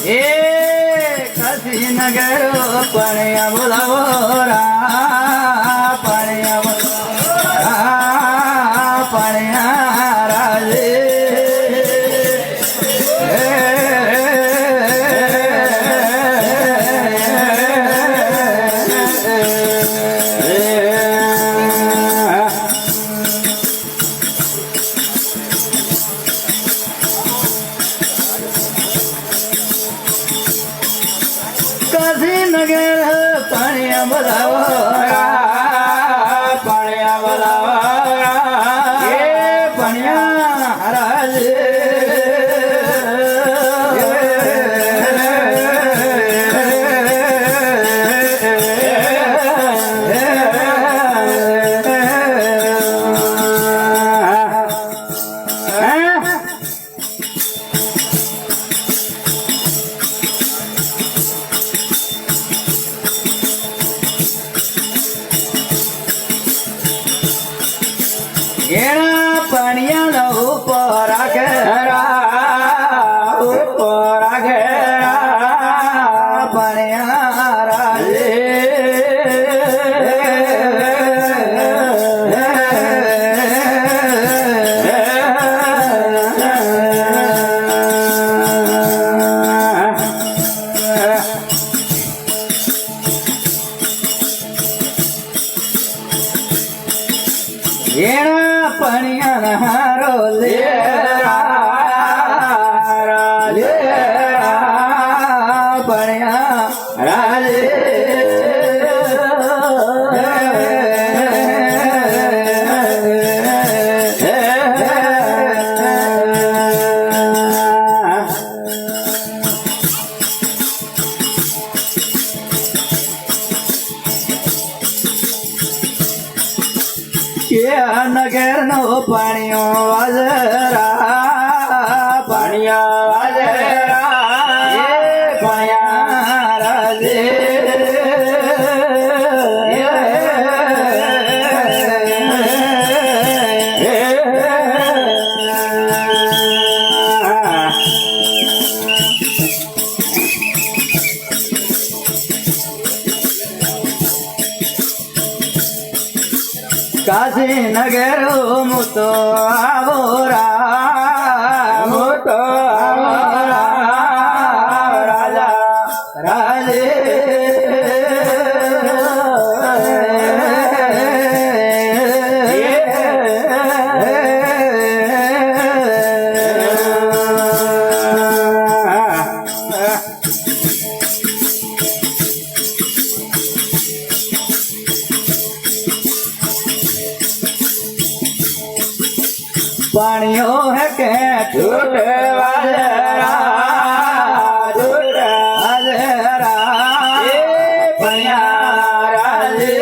એ કાશી નગર પણ્યા બોલાવો રા પણ્યા બોલાવો પણ્યા રાજે કાશી નગર પણ્યા બોલાવો પણ્યા બોલાવો એ પણ્યા રાજે એના પણિયાનો ઉપર પણિયા રાજે એના પણિયા હારો લે રાજે પણિયા રાજે નગર નો પાણીઓ વાજરા પાણીયા વાજરા એ પાયા રાજે કાશી નગર મુતો આવો રા મુતો આવો રાજા રાજે पानियों है के झूठे वाजरा झूठे वाजरा ये पणिया राजे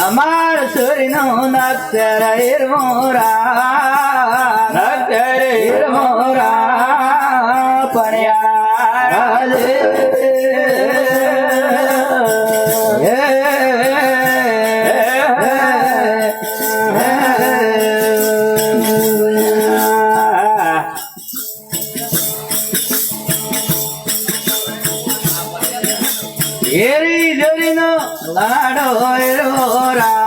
અમાર સૂર્યનો નક્ષર હિરમોરા નક્ષર હિરમોરા પણ્યા રાજે એરી જોરીનો લાડો હિરમોરા